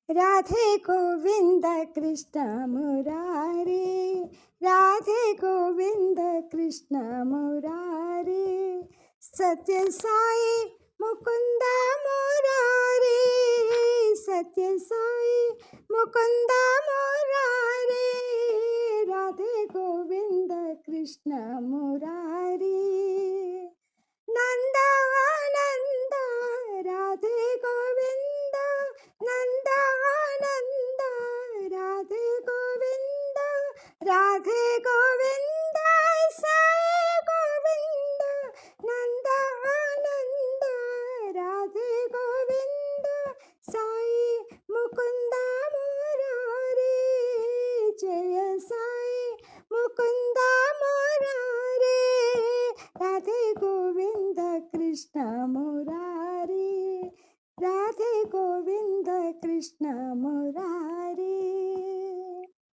Radhe Govind Krishna Murari, Radhe Govind Krishna Murari. Satya Sai Mukund Murari, Satya Sai Mukund Murari. Radhe Govind Krishna Murari. Nand Anand Radhe Govind, Nand Anand Radhe Govind, Radhe Govind Sai Govind. Nand Anand Radhe Govind Sai Mukund Murari. Jai Sai Mukund Murari, Radhe Govind Krishna Murari, Radhe Govind Krishna Murari.